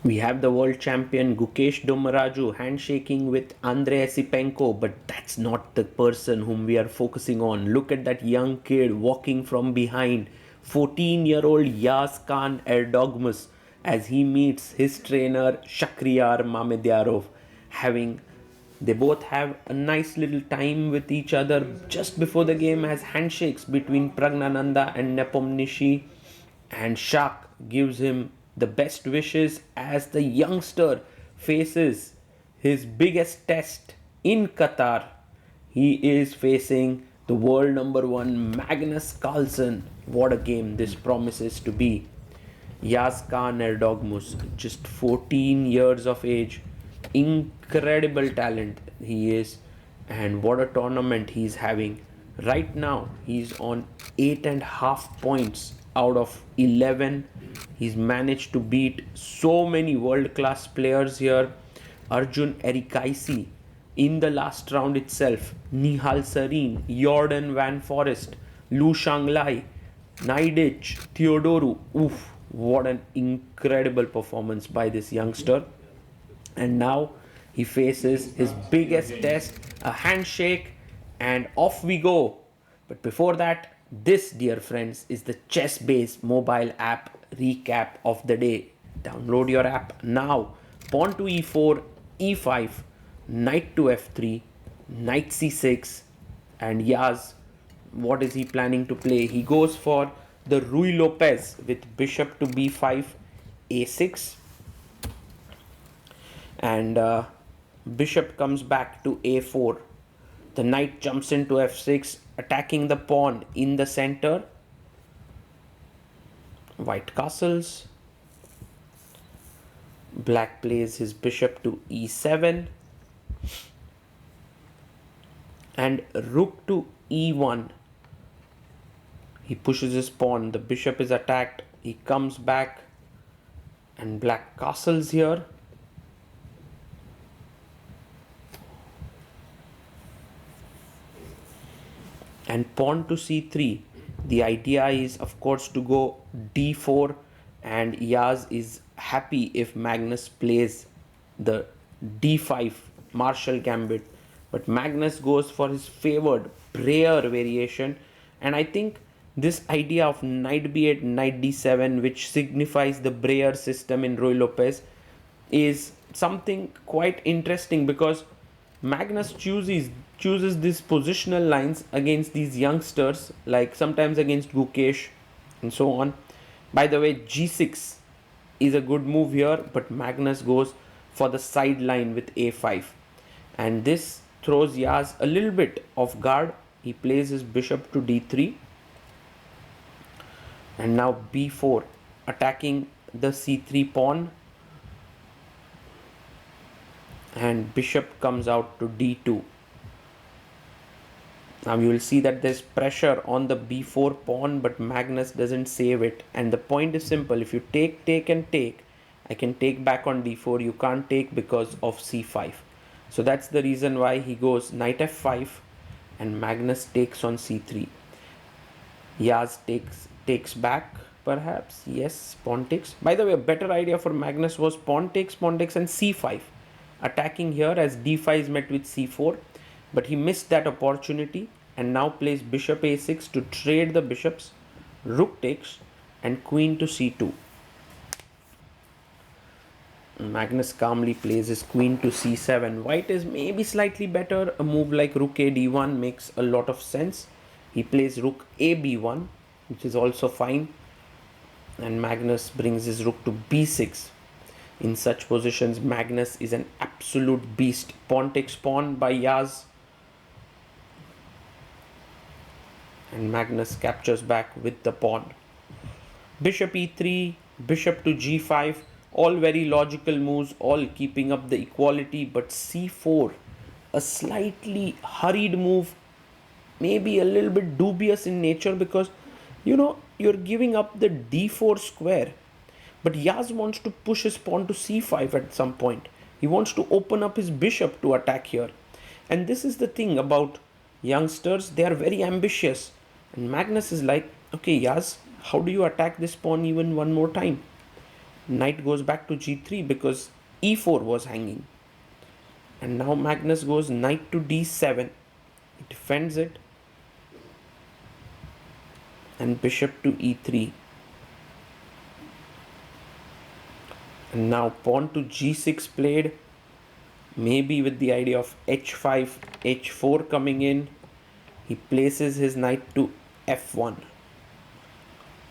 We have the world champion Gukesh Domaraju handshaking with Andrei Esipenko, but that's not the person whom we are focusing on. Look at that young kid walking from behind, 14-year-old Yagiz Kaan Erdogmus, as he meets his trainer Shakhriyar Mamedyarov. They both have a nice little time with each other just before the game, as handshakes between Pragnananda and Nepomniachtchi, and Shak gives him the best wishes as the youngster faces his biggest test in Qatar. He is facing the world number one Magnus Carlsen. What a game this promises to be. Yagiz Kaan Erdogmus, just 14 years of age, incredible talent he is, and what a tournament he's having. Right now, he's on 8.5 points out of 11. He's managed to beat so many world class players here. Arjun Erikaisi in the last round itself, Nihal Sarin, Jordan Van Forest, Lu Shanglai, Naidic, Theodoru. Oof, what an incredible performance by this youngster. And now he faces his biggest test, a handshake, and off we go. But before that, this, dear friends, is the Chessbase mobile app recap of the day. Download your app now. Pawn to e4, e5, knight to f3, knight c6, and Yaz, what is he planning to play? He goes for the Ruy Lopez with bishop to b5, a6, and bishop comes back to a4. The knight jumps into f6, attacking the pawn in the center. White castles. Black plays his bishop to e7 and rook to e1. He pushes his pawn, the bishop is attacked, he comes back and black castles here. And pawn to c3. The idea is, of course, to go d4, and Yaz is happy if Magnus plays the d5 Marshall Gambit. But Magnus goes for his favored Breyer variation, and I think this idea of knight b8, knight d7, which signifies the Breyer system in Ruy Lopez, is something quite interesting, because Magnus chooses these positional lines against these youngsters, like sometimes against Gukesh and so on. By the way, g6 is a good move here, but Magnus goes for the side line with a5, and this throws Yaz a little bit off guard. He plays his bishop to d3, and now b4, attacking the c3 pawn, and bishop comes out to d2. Now you will see that there's pressure on the b4 pawn, but Magnus doesn't save it, and the point is simple. If you take and take, I can take back on d4. You can't take because of c5. So that's the reason why he goes knight f5 and Magnus takes on c3. Yaz takes back, perhaps. Yes, pawn takes. By the way, a better idea for Magnus was pawn takes and c5, attacking here as d5 is met with c4, but he missed that opportunity and now plays bishop a6 to trade the bishops, rook takes, and queen to c2. Magnus calmly plays his queen to c7. White is maybe slightly better. A move like rook a d1 makes a lot of sense. He plays rook a b1, which is also fine, and Magnus brings his rook to b6. In such positions, Magnus is an absolute beast. Pawn takes pawn by Yaz, and Magnus captures back with the pawn. Bishop e3, bishop to g5, all very logical moves, all keeping up the equality, but c4, a slightly hurried move, maybe a little bit dubious in nature, because you're giving up the d4 square, but Yaz wants to push his pawn to c5 at some point. He wants to open up his bishop to attack here, and this is the thing about youngsters, they are very ambitious, and Magnus is like, okay Yaz, how do you attack this pawn even one more time? Knight goes back to g3 because e4 was hanging. And now Magnus goes knight to d7. He defends it. And bishop to e3. And now pawn to g6 played. Maybe with the idea of h5, h4 coming in. He places his knight to f1.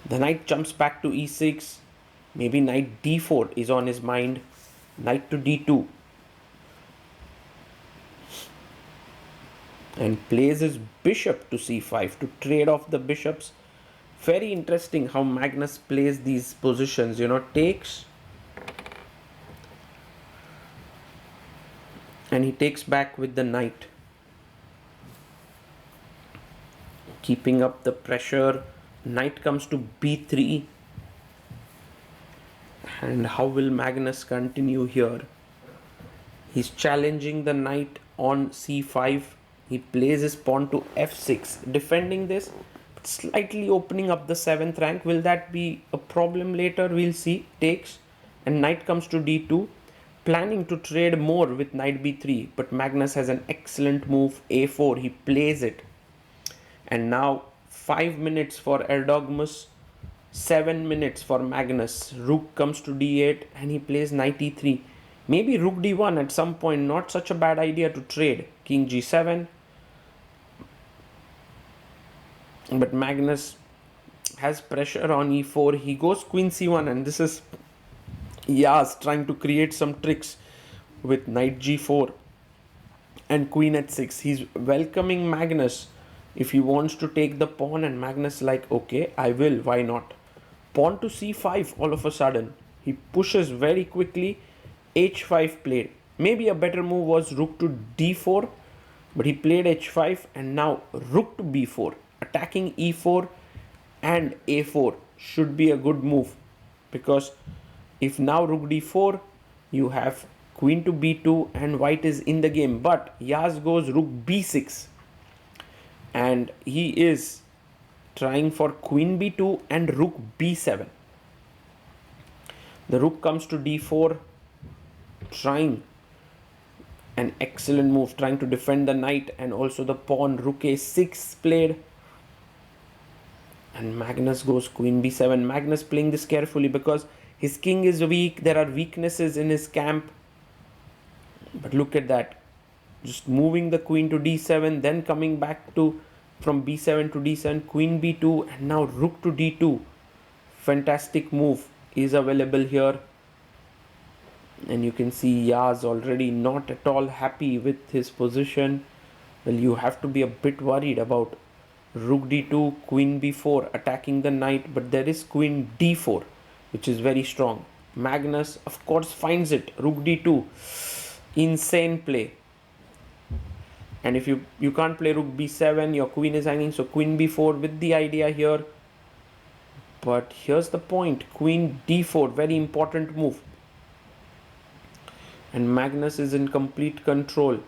The knight jumps back to e6. Maybe knight d4 is on his mind. Knight to d2. And plays his bishop to c5 to trade off the bishops. Very interesting how Magnus plays these positions. Takes. And he takes back with the knight. Keeping up the pressure. Knight comes to b3. And how will Magnus continue here? He's challenging the knight on c5. He plays his pawn to f6, defending this, but slightly opening up the 7th rank. Will that be a problem later? We'll see. Takes, and knight comes to d2, planning to trade more with knight b3, but Magnus has an excellent move, a4. He plays it. And now 5 minutes for Erdogmus, 7 minutes for Magnus. Rook comes to d8 and he plays knight e3. Maybe rook d1 at some point, not such a bad idea to trade. King g7. But Magnus has pressure on e4. He goes queen c1, and this is Yaz trying to create some tricks with knight g4 and queen h6. He's welcoming Magnus if he wants to take the pawn, and Magnus like, okay, I will, why not? Pawn to c5 all of a sudden. He pushes very quickly. h5 played. Maybe a better move was rook to d4, but he played h5, and now rook to b4. Attacking e4 and a4 should be a good move, because if now rook d4, you have queen to b2 and white is in the game. But Yaz goes rook b6, and he is trying for queen b2 and rook b7. The rook comes to d4, trying an excellent move, trying to defend the knight and also the pawn. Rook a6 played, and Magnus goes queen b7. Magnus playing this carefully because his king is weak. There are weaknesses in his camp. But look at that. Just moving the queen to d7, then coming back to from b7 to d7, queen b2, and now rook to d2. Fantastic move is available here. And you can see Yaz already not at all happy with his position. Well, you have to be a bit worried about rook d2, queen b4 attacking the knight, but there is queen d4, which is very strong. Magnus, of course, finds it. Rook d2. Insane play. And if you can't play rook b7, your queen is hanging, so queen b4 with the idea here. But here's the point. Queen d4, very important move. And Magnus is in complete control.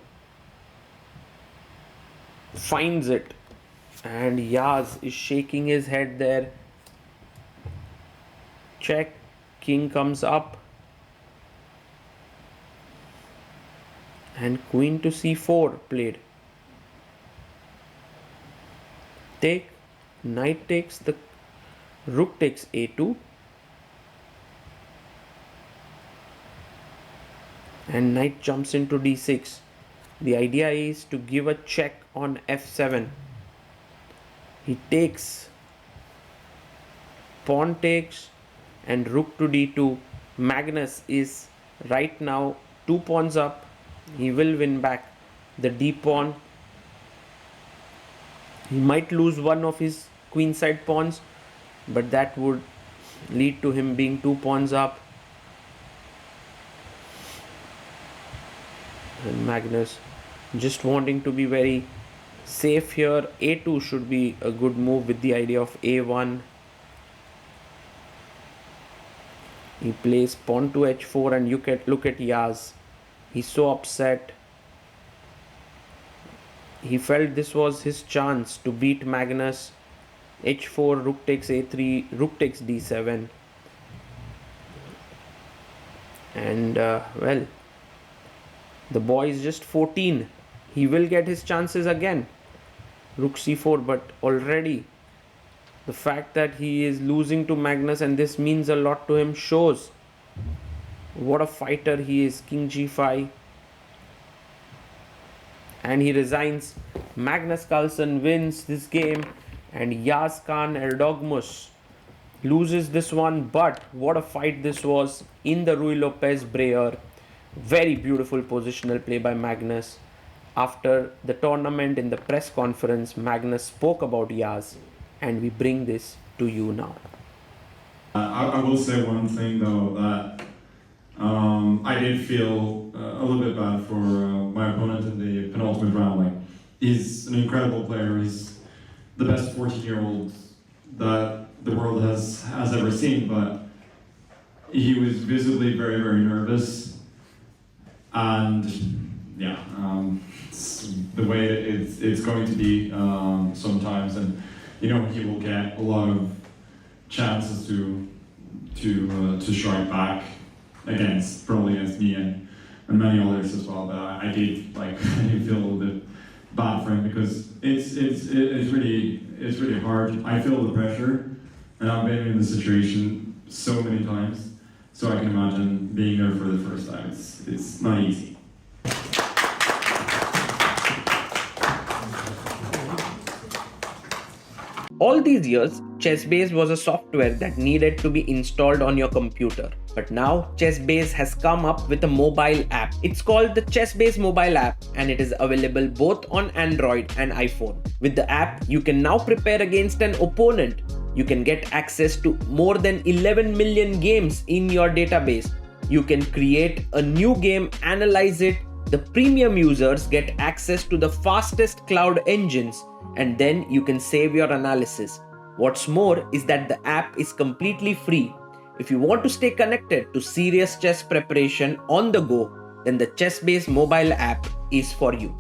Finds it. And Yaz is shaking his head there. Check. King comes up. And queen to c4 played. Take. Knight takes. The rook takes a2. And knight jumps into d6. The idea is to give a check on f7. He takes. Pawn takes. And rook to d2. Magnus is right now 2 pawns up. He will win back the d pawn. He might lose one of his queenside pawns, but that would lead to him being 2 pawns up. And Magnus just wanting to be very safe here. a2 should be a good move with the idea of a1. He plays pawn to h4, and look at Yaz. He's so upset. He felt this was his chance to beat Magnus. h4, rook takes a3, rook takes d7. And well, the boy is just 14. He will get his chances again. Rook c4, but already the fact that he is losing to Magnus and this means a lot to him shows what a fighter he is. King g5. And he resigns. Magnus Carlsen wins this game and Yagiz Kaan Erdogmus loses this one. But what a fight this was in the Ruy Lopez Breyer. Very beautiful positional play by Magnus. After the tournament, in the press conference, Magnus spoke about Yaz, and we bring this to you now. I will say one thing though, that I did feel a little bit bad for my opponent in the penultimate round. Like, he's an incredible player. He's the best 14-year-old that the world has ever seen, but he was visibly very, very nervous. And yeah, it's the way it's going to be sometimes, and you know, he will get a lot of chances to strike back probably against me and many others as well. But I did feel a little bit bad for him, because it's really hard. I feel the pressure, and I've been in this situation so many times, so I can imagine being there for the first time. It's not easy. All these years, Chessbase was a software that needed to be installed on your computer. But now, Chessbase has come up with a mobile app. It's called the Chessbase mobile app, and it is available both on Android and iPhone. With the app, you can now prepare against an opponent. You can get access to more than 11 million games in your database. You can create a new game, analyze it. The premium users get access to the fastest cloud engines, and then you can save your analysis. What's more is that the app is completely free. If you want to stay connected to serious chess preparation on the go, then the Chessbase mobile app is for you.